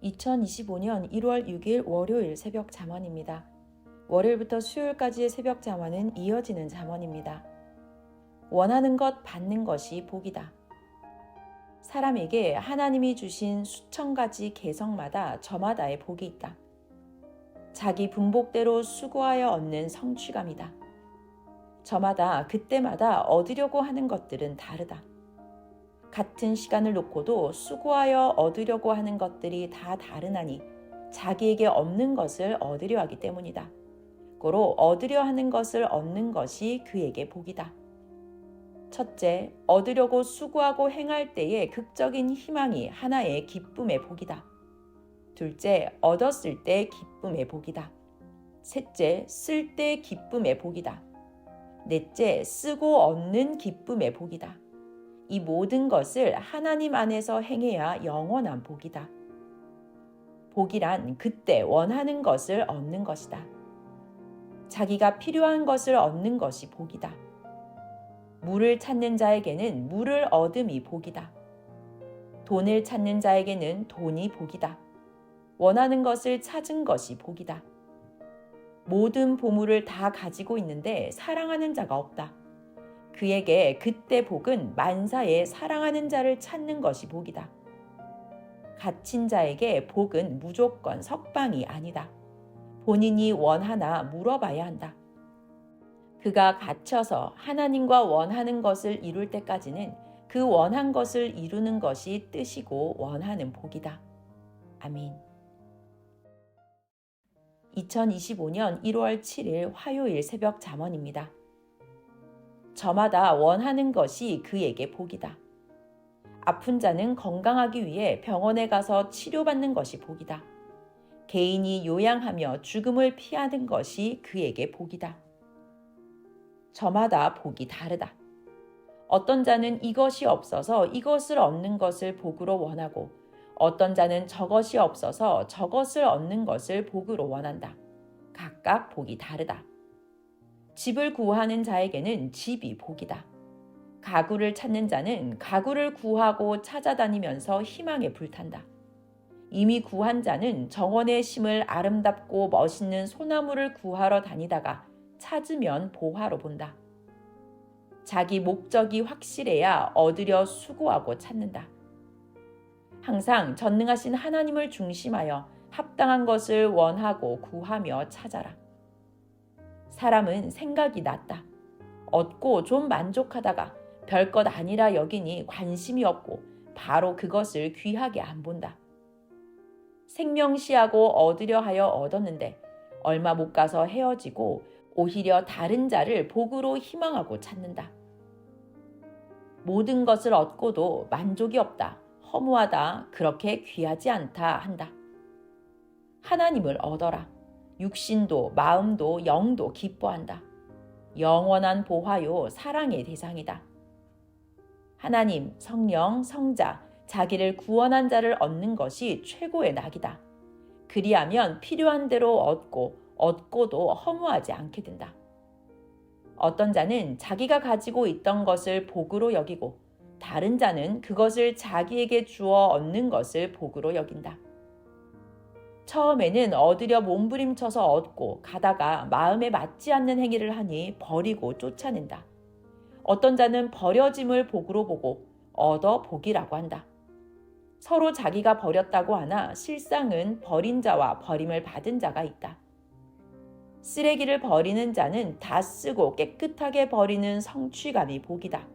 2025년 1월 6일 월요일 새벽 잠언입니다. 월요일부터 수요일까지의 새벽 잠언은 이어지는 잠언입니다. 원하는 것 받는 것이 복이다. 사람에게 하나님이 주신 수천 가지 개성마다 저마다의 복이 있다. 자기 분복대로 수고하여 얻는 성취감이다. 저마다 그때마다 얻으려고 하는 것들은 다르다. 같은 시간을 놓고도 수고하여 얻으려고 하는 것들이 다 다르나니 자기에게 없는 것을 얻으려 하기 때문이다. 고로 얻으려 하는 것을 얻는 것이 그에게 복이다. 첫째, 얻으려고 수고하고 행할 때의 극적인 희망이 하나의 기쁨의 복이다. 둘째, 얻었을 때 기쁨의 복이다. 셋째, 쓸 때 기쁨의 복이다. 넷째, 쓰고 얻는 기쁨의 복이다. 이 모든 것을 하나님 안에서 행해야 영원한 복이다. 복이란 그때 원하는 것을 얻는 것이다. 자기가 필요한 것을 얻는 것이 복이다. 물을 찾는 자에게는 물을 얻음이 복이다. 돈을 찾는 자에게는 돈이 복이다. 원하는 것을 찾은 것이 복이다. 모든 보물을 다 가지고 있는데 사랑하는 자가 없다. 그에게 그때 복은 만사에 사랑하는 자를 찾는 것이 복이다. 갇힌 자에게 복은 무조건 석방이 아니다. 본인이 원하나 물어봐야 한다. 그가 갇혀서 하나님과 원하는 것을 이룰 때까지는 그 원한 것을 이루는 것이 뜻이고 원하는 복이다. 아멘. 2025년 1월 7일 화요일 새벽 잠언입니다. 저마다 원하는 것이 그에게 복이다. 아픈 자는 건강하기 위해 병원에 가서 치료받는 것이 복이다. 개인이 요양하며 죽음을 피하는 것이 그에게 복이다. 저마다 복이 다르다. 어떤 자는 이것이 없어서 이것을 얻는 것을 복으로 원하고 어떤 자는 저것이 없어서 저것을 얻는 것을 복으로 원한다. 각각 복이 다르다. 집을 구하는 자에게는 집이 복이다. 가구를 찾는 자는 가구를 구하고 찾아다니면서 희망에 불탄다. 이미 구한 자는 정원에 심을 아름답고 멋있는 소나무를 구하러 다니다가 찾으면 보화로 본다. 자기 목적이 확실해야 얻으려 수고하고 찾는다. 항상 전능하신 하나님을 중심하여 합당한 것을 원하고 구하며 찾아라. 사람은 생각이 낮다. 얻고 좀 만족하다가 별것 아니라 여기니 관심이 없고 바로 그것을 귀하게 안 본다. 생명시하고 얻으려 하여 얻었는데 얼마 못 가서 헤어지고 오히려 다른 자를 복으로 희망하고 찾는다. 모든 것을 얻고도 만족이 없다. 허무하다. 그렇게 귀하지 않다 한다. 하나님을 얻어라. 육신도 마음도 영도 기뻐한다. 영원한 보화요 사랑의 대상이다. 하나님, 성령, 성자, 자기를 구원한 자를 얻는 것이 최고의 낙이다. 그리하면 필요한 대로 얻고 얻고도 허무하지 않게 된다. 어떤 자는 자기가 가지고 있던 것을 복으로 여기고 다른 자는 그것을 자기에게 주어 얻는 것을 복으로 여긴다. 처음에는 얻으려 몸부림쳐서 얻고 가다가 마음에 맞지 않는 행위를 하니 버리고 쫓아낸다. 어떤 자는 버려짐을 복으로 보고 얻어 복이라고 한다. 서로 자기가 버렸다고 하나 실상은 버린 자와 버림을 받은 자가 있다. 쓰레기를 버리는 자는 다 쓰고 깨끗하게 버리는 성취감이 복이다.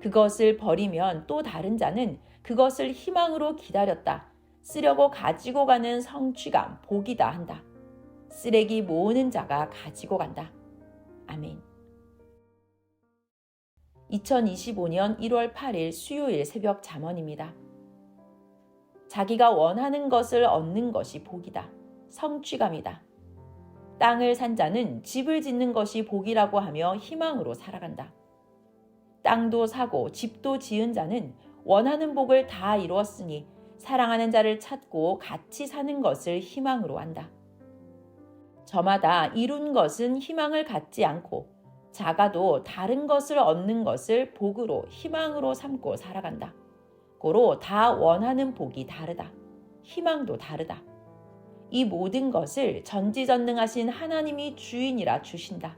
그것을 버리면 또 다른 자는 그것을 희망으로 기다렸다. 쓰려고 가지고 가는 성취감, 복이다 한다. 쓰레기 모으는 자가 가지고 간다. 아멘. 2025년 1월 8일 수요일 새벽 잠언입니다. 자기가 원하는 것을 얻는 것이 복이다. 성취감이다. 땅을 산 자는 집을 짓는 것이 복이라고 하며 희망으로 살아간다. 땅도 사고 집도 지은 자는 원하는 복을 다 이루었으니 사랑하는 자를 찾고 같이 사는 것을 희망으로 한다. 저마다 이룬 것은 희망을 갖지 않고 작아도 다른 것을 얻는 것을 복으로 희망으로 삼고 살아간다. 고로 다 원하는 복이 다르다. 희망도 다르다. 이 모든 것을 전지전능하신 하나님이 주인이라 주신다.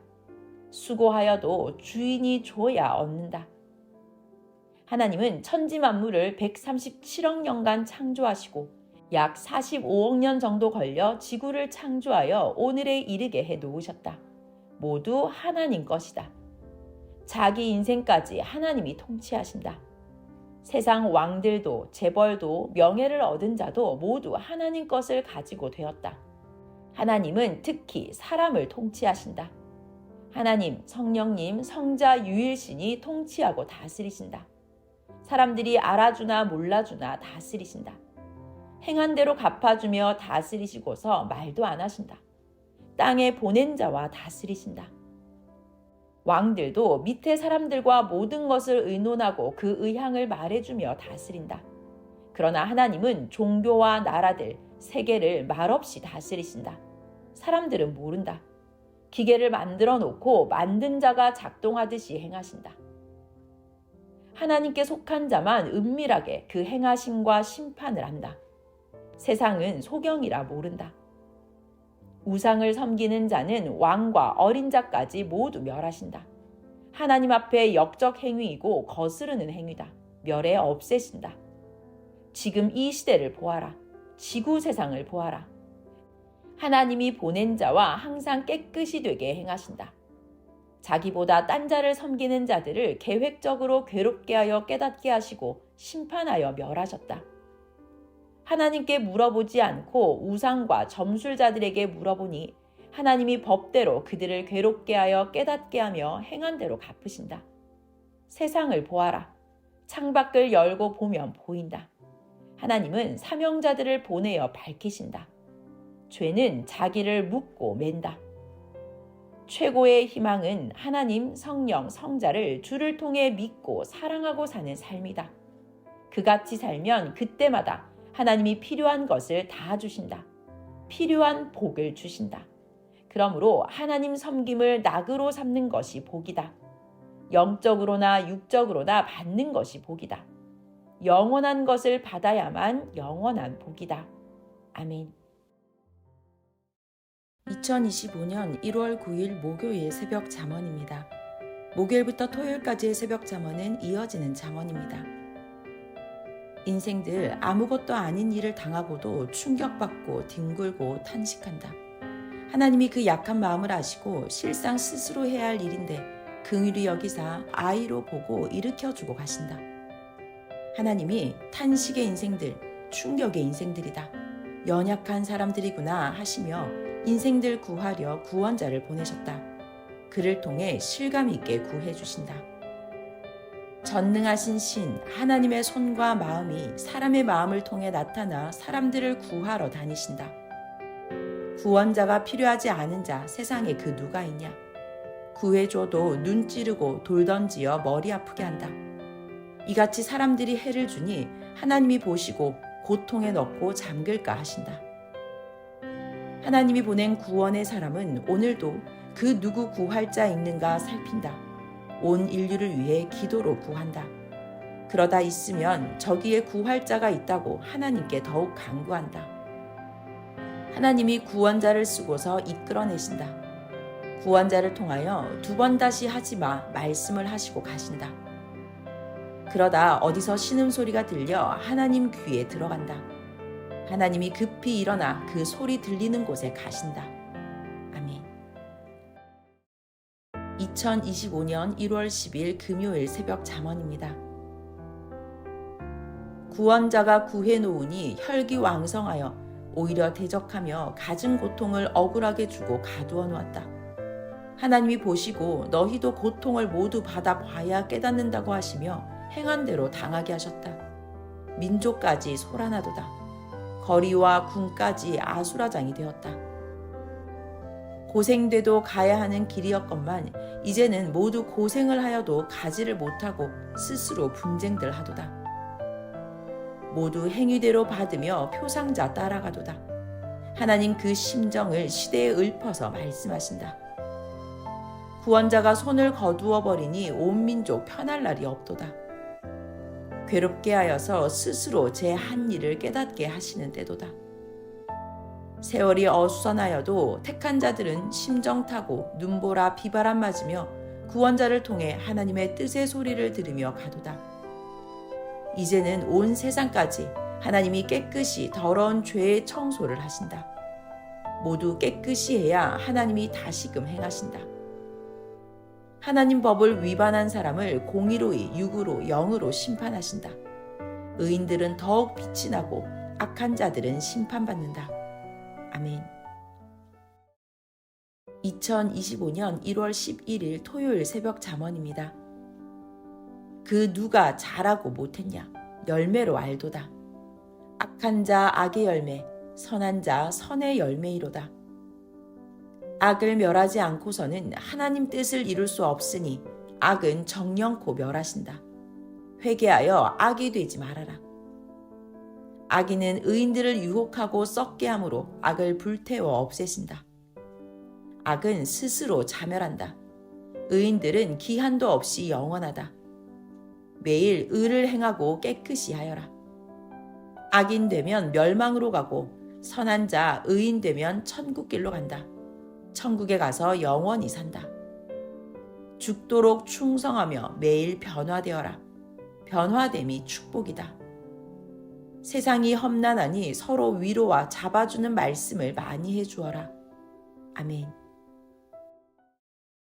수고하여도 주인이 줘야 얻는다. 하나님은 천지 만물을 137억 년간 창조하시고 약 45억 년 정도 걸려 지구를 창조하여 오늘에 이르게 해 놓으셨다. 모두 하나님 것이다. 자기 인생까지 하나님이 통치하신다. 세상 왕들도 재벌도 명예를 얻은 자도 모두 하나님 것을 가지고 되었다. 하나님은 특히 사람을 통치하신다. 하나님, 성령님, 성자 유일신이 통치하고 다스리신다. 사람들이 알아주나 몰라주나 다스리신다. 행한 대로 갚아주며 다스리시고서 말도 안 하신다. 땅에 보낸 자와 다스리신다. 왕들도 밑에 사람들과 모든 것을 의논하고 그 의향을 말해주며 다스린다. 그러나 하나님은 종교와 나라들, 세계를 말없이 다스리신다. 사람들은 모른다. 기계를 만들어 놓고 만든 자가 작동하듯이 행하신다. 하나님께 속한 자만 은밀하게 그 행하심과 심판을 한다. 세상은 소경이라 모른다. 우상을 섬기는 자는 왕과 어린 자까지 모두 멸하신다. 하나님 앞에 역적 행위이고 거스르는 행위다. 멸해 없애신다. 지금 이 시대를 보아라. 지구 세상을 보아라. 하나님이 보낸 자와 항상 깨끗이 되게 행하신다. 자기보다 딴 자를 섬기는 자들을 계획적으로 괴롭게 하여 깨닫게 하시고 심판하여 멸하셨다. 하나님께 물어보지 않고 우상과 점술자들에게 물어보니 하나님이 법대로 그들을 괴롭게 하여 깨닫게 하며 행한 대로 갚으신다. 세상을 보아라. 창밖을 열고 보면 보인다. 하나님은 사명자들을 보내어 밝히신다. 죄는 자기를 묻고 맨다. 최고의 희망은 하나님, 성령, 성자를 주를 통해 믿고 사랑하고 사는 삶이다. 그같이 살면 그때마다 하나님이 필요한 것을 다 주신다. 필요한 복을 주신다. 그러므로 하나님 섬김을 낙으로 삼는 것이 복이다. 영적으로나 육적으로나 받는 것이 복이다. 영원한 것을 받아야만 영원한 복이다. 아멘. 2025년 1월 9일 목요일 새벽 잠언입니다. 목요일부터 토요일까지의 새벽 잠언은 이어지는 잠언입니다. 인생들 아무것도 아닌 일을 당하고도 충격받고 뒹굴고 탄식한다. 하나님이 그 약한 마음을 아시고 실상 스스로 해야 할 일인데 긍휼히 여기사 아이로 보고 일으켜주고 가신다. 하나님이 탄식의 인생들, 충격의 인생들이다. 연약한 사람들이구나 하시며 인생들 구하려 구원자를 보내셨다. 그를 통해 실감 있게 구해주신다. 전능하신 신 하나님의 손과 마음이 사람의 마음을 통해 나타나 사람들을 구하러 다니신다. 구원자가 필요하지 않은 자 세상에 그 누가 있냐. 구해줘도 눈 찌르고 돌 던지어 머리 아프게 한다. 이같이 사람들이 해를 주니 하나님이 보시고 고통에 넣고 잠글까 하신다. 하나님이 보낸 구원의 사람은 오늘도 그 누구 구할 자 있는가 살핀다. 온 인류를 위해 기도로 구한다. 그러다 있으면 저기에 구할 자가 있다고 하나님께 더욱 간구한다. 하나님이 구원자를 쓰고서 이끌어내신다. 구원자를 통하여 두 번 다시 하지 마 말씀을 하시고 가신다. 그러다 어디서 신음소리가 들려 하나님 귀에 들어간다. 하나님이 급히 일어나 그 소리 들리는 곳에 가신다. 아멘. 2025년 1월 10일 금요일 새벽 잠언입니다. 구원자가 구해놓으니 혈기왕성하여 오히려 대적하며 갖은 고통을 억울하게 주고 가두어 놓았다. 하나님이 보시고 너희도 고통을 모두 받아봐야 깨닫는다고 하시며 행한 대로 당하게 하셨다. 민족까지 소란하도다. 거리와 군까지 아수라장이 되었다. 고생돼도 가야 하는 길이었건만 이제는 모두 고생을 하여도 가지를 못하고 스스로 분쟁들 하도다. 모두 행위대로 받으며 표상자 따라가도다. 하나님 그 심정을 시대에 읊어서 말씀하신다. 구원자가 손을 거두어 버리니 온 민족 편할 날이 없도다. 괴롭게 하여서 스스로 제 한 일을 깨닫게 하시는 때도다. 세월이 어수선하여도 택한 자들은 심정 타고 눈보라 비바람 맞으며 구원자를 통해 하나님의 뜻의 소리를 들으며 가도다. 이제는 온 세상까지 하나님이 깨끗이 더러운 죄의 청소를 하신다. 모두 깨끗이 해야 하나님이 다시금 행하신다. 하나님 법을 위반한 사람을 공의로이 육으로 영으로 심판하신다. 의인들은 더욱 빛이 나고 악한 자들은 심판받는다. 아멘. 2025년 1월 11일 토요일 새벽 잠언입니다. 그 누가 잘하고 못했냐? 열매로 알도다. 악한 자 악의 열매, 선한 자 선의 열매이로다. 악을 멸하지 않고서는 하나님 뜻을 이룰 수 없으니 악은 정령코 멸하신다. 회개하여 악이 되지 말아라. 악인은 의인들을 유혹하고 썩게 함으로 악을 불태워 없애신다. 악은 스스로 자멸한다. 의인들은 기한도 없이 영원하다. 매일 의를 행하고 깨끗이 하여라. 악인 되면 멸망으로 가고 선한 자 의인 되면 천국길로 간다. 천국에 가서 영원히 산다. 죽도록 충성하며 매일 변화되어라. 변화됨이 축복이다. 세상이 험난하니 서로 위로와 잡아주는 말씀을 많이 해주어라. 아멘.